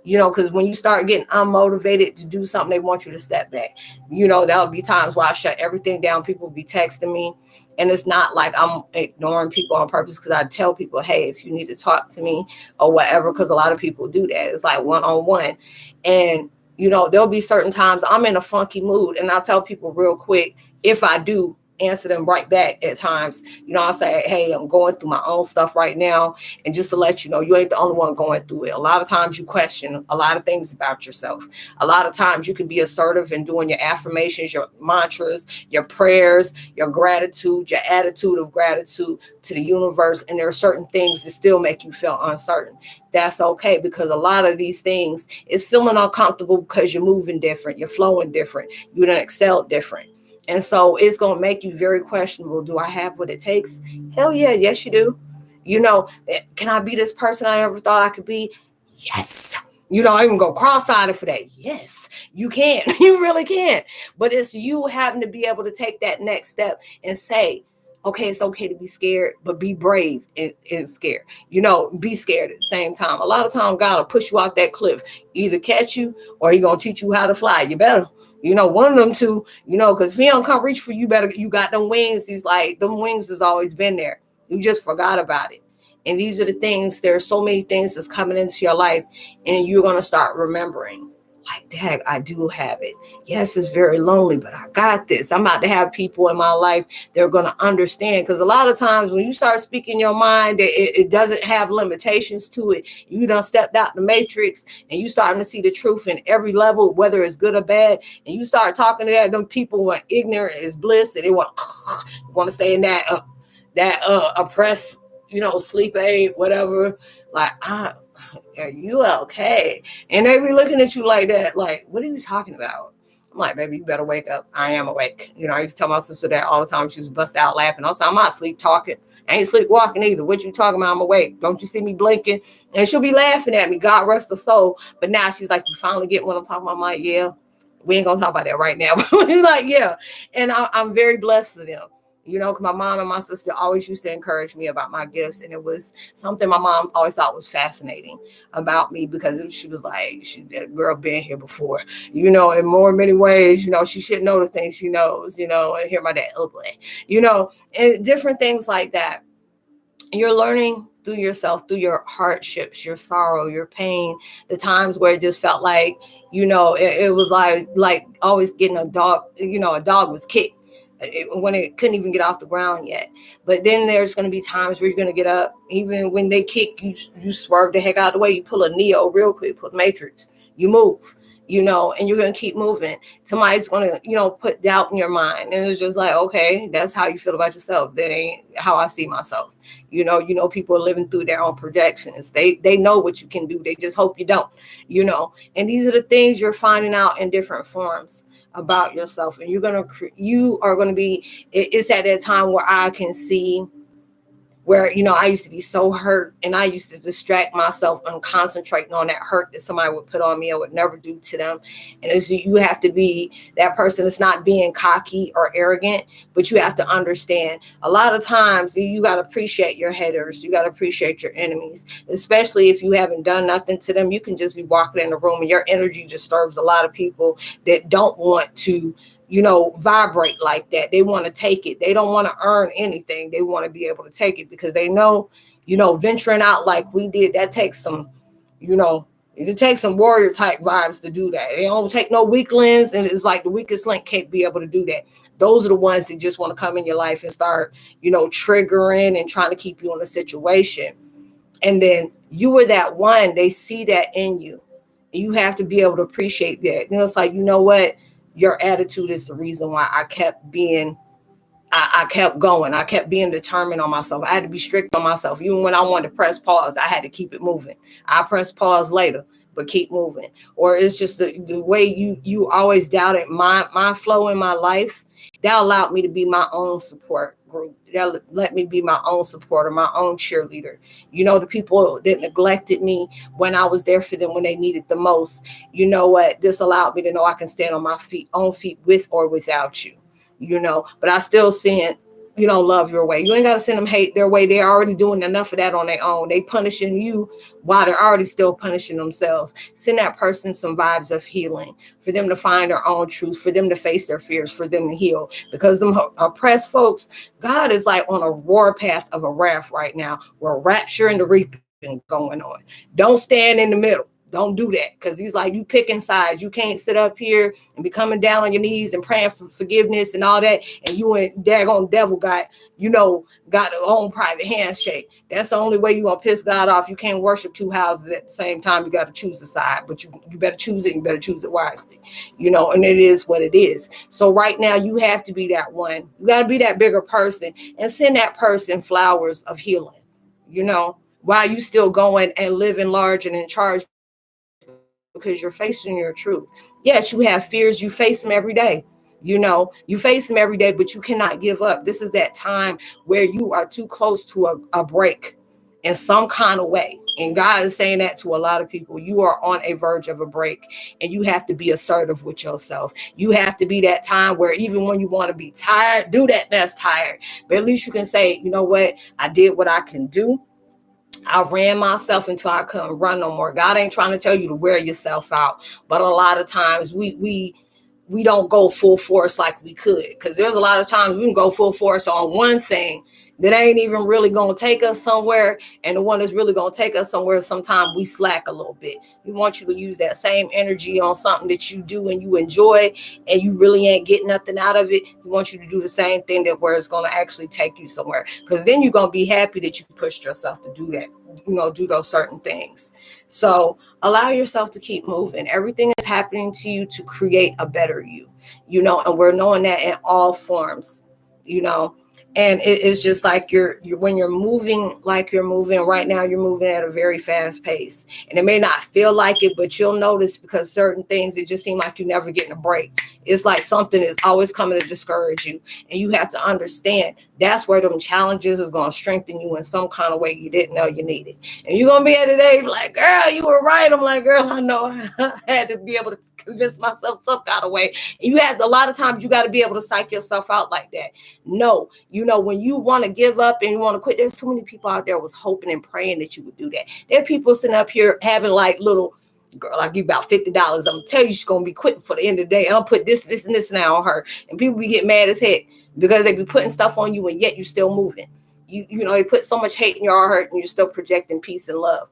You know, because when you start getting unmotivated to do something, they want you to step back. You know, there'll be times where I shut everything down. People will be texting me. And it's not like I'm ignoring people on purpose because I tell people, hey, if you need to talk to me or whatever, because a lot of people do that. It's like one-on-one. And, you know, there'll be certain times I'm in a funky mood and I'll tell people real quick if I do answer them right back at times. You know, I'll say, hey, I'm going through my own stuff right now. And just to let you know, you ain't the only one going through it. A lot of times you question a lot of things about yourself. A lot of times you can be assertive in doing your affirmations, your mantras, your prayers, your gratitude, your attitude of gratitude to the universe. And there are certain things that still make you feel uncertain. That's okay, because a lot of these things is feeling uncomfortable because you're moving different, you're flowing different, you done excel different. And so it's going to make you very questionable. Do I have what it takes? Hell yeah. Yes, you do. You know, can I be this person I ever thought I could be? Yes. You know, I even go cross-eyed for that. Yes, you can. You really can. But it's you having to be able to take that next step and say, okay, it's okay to be scared, but be brave and scared. You know, be scared at the same time. A lot of times God will push you off that cliff, either catch you or He's going to teach you how to fly. You better, you know, one of them two, you know, because if He don't come reach for you, better, you got them wings. He's like, them wings has always been there. You just forgot about it. And these are the things, there are so many things that's coming into your life and you're going to start remembering. Like, dang, I do have it. Yes, it's very lonely, but I got this. I'm about to have people in my life that are going to understand. Because a lot of times when you start speaking your mind, it doesn't have limitations to it. You done stepped out the matrix and you starting to see the truth in every level, whether it's good or bad. And you start talking to them people when ignorant is bliss and they want to stay in that oppressed, you know, sleep aid, whatever. Like, are you okay? And they be looking at you like that, like, what are you talking about? I'm like, baby, you better wake up. I am awake. You know, I used to tell my sister that all the time. She was bust out laughing. Also, I'm not sleep talking. I ain't sleep walking either. What you talking about? I'm awake. Don't you see me blinking? And she'll be laughing at me. God rest her soul. But now she's like, you finally get what I'm talking about? I'm like, yeah. We ain't gonna talk about that right now. But he's like, yeah. And I'm very blessed for them. You know, because my mom and my sister always used to encourage me about my gifts. And it was something my mom always thought was fascinating about me, because she was like, that girl been here before, you know, in many ways, you know, she should know the things she knows, you know, and hear my dad, oh boy, you know, and different things like that. You're learning through yourself, through your hardships, your sorrow, your pain, the times where it just felt like, you know, it was like always getting a dog, you know, a dog was kicked when it couldn't even get off the ground yet. But then there's going to be times where you're going to get up, even when they kick you, you swerve the heck out of the way, you pull a Neo real quick, put Matrix, you move, you know, and you're going to keep moving. Somebody's going to, you know, put doubt in your mind, and it's just like, okay, that's how you feel about yourself. That ain't how I see myself. You know, people are living through their own projections. They know what you can do. They just hope you don't, you know. And these are the things you're finding out in different forms about yourself. And you are going to be, it's at that time where I can see where, you know, I used to be so hurt, and I used to distract myself and concentrating on that hurt that somebody would put on me, I would never do to them. And it's, you have to be that person that's not being cocky or arrogant, but you have to understand a lot of times you got to appreciate your haters. You got to appreciate your enemies, especially if you haven't done nothing to them. You can just be walking in the room and your energy disturbs a lot of people that don't want to, you know, vibrate like that. They want to take it. They don't want to earn anything. They want to be able to take it, because they know, you know, venturing out like we did, that takes some, you know, it takes some warrior type vibes to do that. They don't take no weaklings, and it's like the weakest link can't be able to do that. Those are the ones that just want to come in your life and start, you know, triggering and trying to keep you in a situation. And then you were that one, they see that in you. You have to be able to appreciate that. You know, it's like, you know what? Your attitude is the reason why I kept being, I kept going. I kept being determined on myself. I had to be strict on myself. Even when I wanted to press pause, I had to keep it moving. I press pause later, but keep moving. Or it's just the way you always doubted my flow in my life. That allowed me to be my own support group. That let me be my own supporter, my own cheerleader. You know, the people that neglected me when I was there for them when they needed the most. You know what? This allowed me to know I can stand on my own feet with or without you. You know, but I still send, you know, love your way. You ain't got to send them hate their way. They're already doing enough of that on their own. They punishing you while they're already still punishing themselves. Send that person some vibes of healing, for them to find their own truth, for them to face their fears, for them to heal. Because them oppressed folks, God is like on a warpath of a wrath right now, where rapture and the reaping going on. Don't stand in the middle. Don't do that, because he's like, you picking sides. You can't sit up here and be coming down on your knees and praying for forgiveness and all that, and you and daggone devil got, you know, got their own private handshake. That's the only way you're going to piss God off. You can't worship two houses at the same time. You got to choose a side, but you better choose it. You better choose it wisely, you know, and it is what it is. So right now you have to be that one. You got to be that bigger person and send that person flowers of healing, you know, while you still going and living large and in charge, because you're facing your truth. Yes, you have fears. You face them every day. You know, you face them every day, but you cannot give up. This is that time where you are too close to a break in some kind of way. And God is saying that to a lot of people. You are on a verge of a break, and you have to be assertive with yourself. You have to be that time where even when you want to be tired, do that mess tired. But at least you can say, you know what? I did what I can do. I ran myself until I couldn't run no more. God ain't trying to tell you to wear yourself out, but a lot of times we don't go full force like we could, because there's a lot of times we can go full force on one thing that ain't even really going to take us somewhere, and the one that's really going to take us somewhere, sometimes we slack a little bit. We want you to use that same energy on something that you do and you enjoy, and you really ain't getting nothing out of it. We want you to do the same thing that where it's going to actually take you somewhere, because then you're going to be happy that you pushed yourself to do that, you know, do those certain things. So allow yourself to keep moving. Everything is happening to you to create a better you, you know, and we're knowing that in all forms, you know. And it's just like you're when you're moving like you're moving right now, you're moving at a very fast pace. And it may not feel like it, but you'll notice, because certain things, it just seem like you're never getting a break. It's like something is always coming to discourage you. And you have to understand That's where them challenges is going to strengthen you in some kind of way you didn't know you needed. And you're going to be at today like, girl, you were right. I'm like, girl, I know. I had to be able to convince myself some kind of way. And you have, a lot of times you got to be able to psych yourself out like that. No, when you want to give up and you want to quit, there's too many people out there was hoping and praying that you would do that. There are people sitting up here having like little, girl, I give about $50. I'm gonna tell you she's gonna be quitting for the end of the day. I'll put this, and this now on her. And people be getting mad as heck because they be putting stuff on you and yet you still moving. They put so much hate in your heart and you're still projecting peace and love.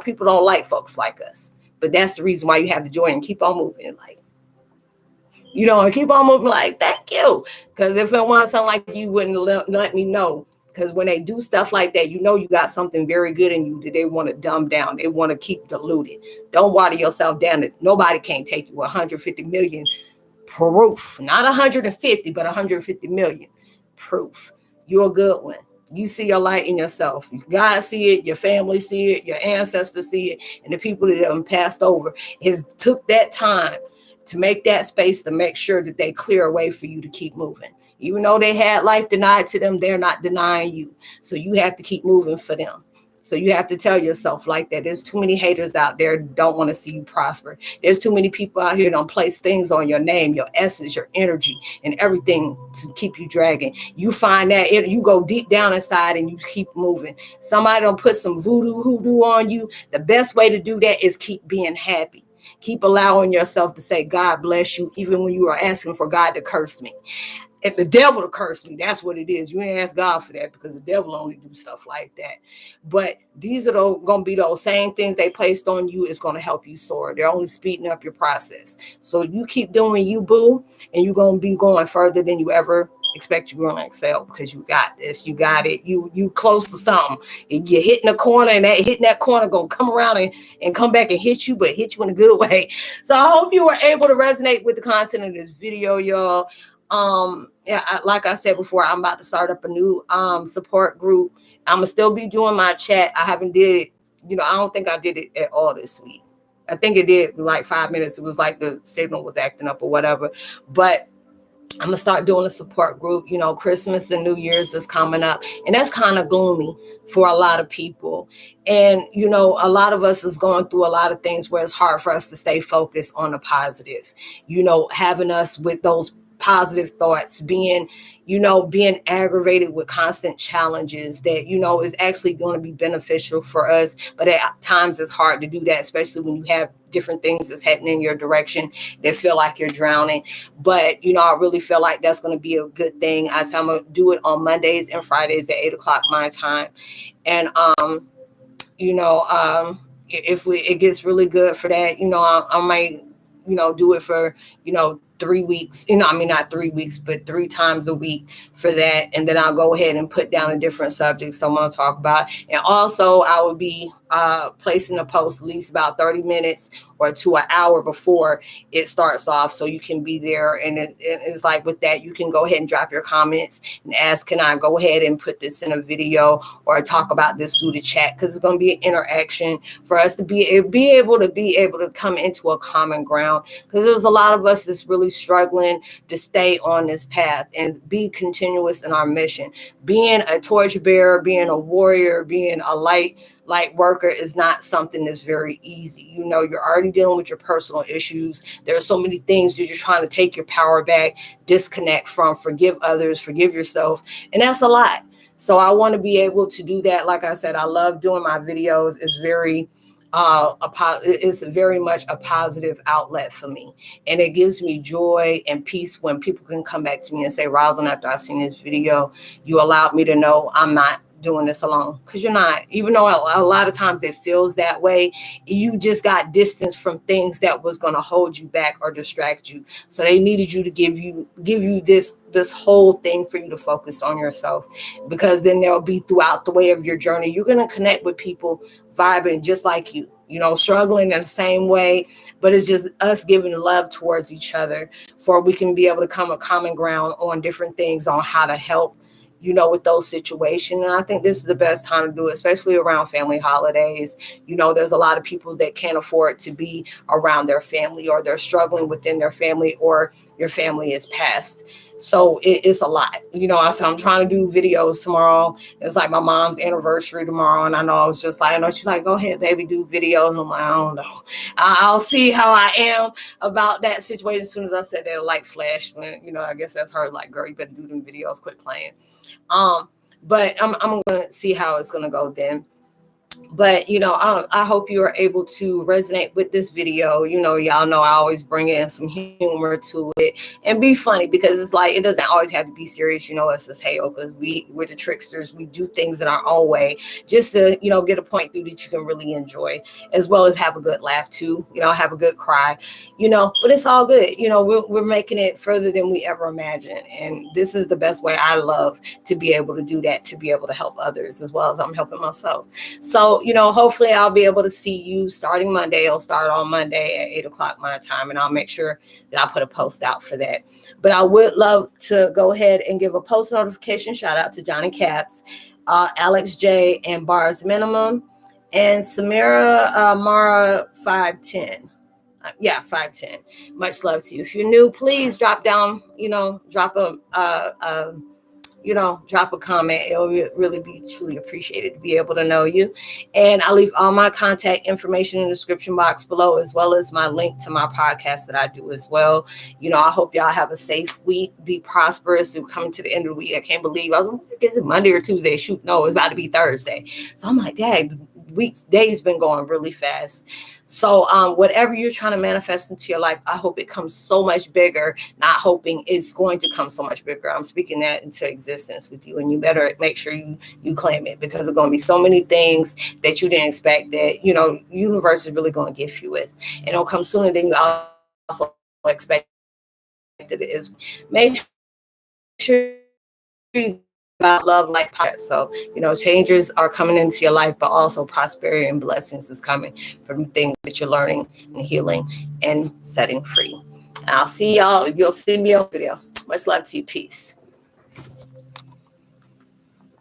People don't like folks like us. But that's the reason why you have the joy and keep on moving. Like, and keep on moving like, thank you. Because if it wasn't something like you wouldn't let me know. Because when they do stuff like that, you got something very good in you that they want to dumb down. They want to keep diluted. Don't water yourself down. Nobody can't take you 150 million proof. Not 150, but 150 million proof. You're a good one. You see your light in yourself. God see it, your family see it, your ancestors see it, and the people that have passed over took that time to make that space to make sure that they clear a way for you to keep moving. Even though they had life denied to them, they're not denying you. So you have to keep moving for them. So you have to tell yourself like that. There's too many haters out there that don't want to see you prosper. There's too many people out here that don't place things on your name, your essence, your energy, and everything to keep you dragging. You find that you go deep down inside and you keep moving. Somebody don't put some hoodoo on you. The best way to do that is keep being happy. Keep allowing yourself to say, God bless you, even when you are asking for God to curse me. If the devil to curse me, that's what it is. You ain't ask God for that because the devil only do stuff like that. But these are going to be those same things they placed on you is going to help you soar. They're only speeding up your process. So you keep doing you, boo, and you're going to be going further than you ever expect. You're going to excel because you got this. You got it. You close to something. And you're hitting a corner, and hitting that corner going to come around and come back and hit you, but hit you in a good way. So I hope you were able to resonate with the content of this video, y'all. Like I said before, I'm about to start up a new support group. I'm gonna still be doing my chat. I haven't did it, I don't think I did it at all this week. I think it did like 5 minutes. It was like the signal was acting up or whatever. But I'm gonna start doing a support group. Christmas and New Year's is coming up, and that's kind of gloomy for a lot of people. And a lot of us is going through a lot of things where it's hard for us to stay focused on the positive. Having us with those positive thoughts, being aggravated with constant challenges that, is actually going to be beneficial for us. But at times it's hard to do that, especially when you have different things that's heading in your direction that feel like you're drowning. But, I really feel like that's going to be a good thing. I'm going to do it on Mondays and Fridays at 8:00 my time. And, if it gets really good for that, I might, do it for, 3 weeks, not 3 weeks, but 3 times a week for that. And then I'll go ahead and put down a different subject I want to talk about. And also I will be placing a post at least about 30 minutes or to an hour before it starts off, so you can be there. And it's like with that, you can go ahead and drop your comments and ask, can I go ahead and put this in a video or talk about this through the chat? Because it's going to be an interaction for us to be able to come into a common ground, because there's a lot of us that's really struggling to stay on this path and be continuous in our mission. Being a torchbearer, being a warrior, being a light worker is not something that's very easy. You're already dealing with your personal issues. There are so many things that you're trying to take your power back, disconnect from, forgive others, forgive yourself. And that's a lot. So I want to be able to do that. Like I said, I love doing my videos. It's it's very much a positive outlet for me. And it gives me joy and peace when people can come back to me and say, Roslynn, after I've seen this video, you allowed me to know I'm not doing this alone. Because you're not. Even though a lot of times it feels that way, you just got distance from things that was going to hold you back or distract you. So they needed you to give you this whole thing for you to focus on yourself, because then there'll be throughout the way of your journey, you're going to connect with people vibing just like you, struggling in the same way. But it's just us giving love towards each other, for we can be able to come a common ground on different things on how to help, with those situations. And I think this is the best time to do it, especially around family holidays. There's a lot of people that can't afford to be around their family, or they're struggling within their family, or your family is passed. So it's a lot. I said I'm trying to do videos tomorrow. It's like my mom's anniversary tomorrow, and I know I was just like, I know she's like, go ahead, baby, do videos. I'm like, I don't know. I'll see how I am about that situation. As soon as I said that, light flashed. When I guess that's her. Like, girl, you better do them videos. Quit playing. But I'm gonna see how it's gonna go then. But I hope you are able to resonate with this video. Y'all know I always bring in some humor to it and be funny, because it's like, it doesn't always have to be serious. It's just Heyokas. We're the tricksters. We do things in our own way, just to get a point through that you can really enjoy, as well as have a good laugh too. Have a good cry. But it's all good. We're making it further than we ever imagined, and this is the best way. I love to be able to do that, to be able to help others as well as I'm helping myself. So, hopefully I'll be able to see you starting Monday. It'll start on Monday at 8 o'clock my time, and I'll make sure that I put a post out for that. But I would love to go ahead and give a post notification shout out to Johnny Caps, Alex J, and Bars Minimum, and Samira Mara 510. Yeah, 510. Much love to you. If you're new, please drop down, drop drop a comment. It'll really be truly appreciated to be able to know you. And I'll leave all my contact information in the description box below, as well as my link to my podcast that I do as well. I hope y'all have a safe week. Be prosperous. We're coming to the end of the week. I can't believe is it Monday or Tuesday? Shoot, no, it's about to be Thursday. So I'm like, dang, days been going really fast. So whatever you're trying to manifest into your life, I hope it comes so much bigger. Not hoping it's going to come so much bigger. I'm speaking that into existence with you, and you better make sure you claim it, because there's going to be so many things that you didn't expect that universe is really going to gift you with, and it'll come sooner than you also expected. It is. Make sure you about love like that. So changes are coming into your life, but also prosperity and blessings is coming from things that you're learning and healing and setting free. And I'll see y'all. You'll see me on video. Much love to you. Peace.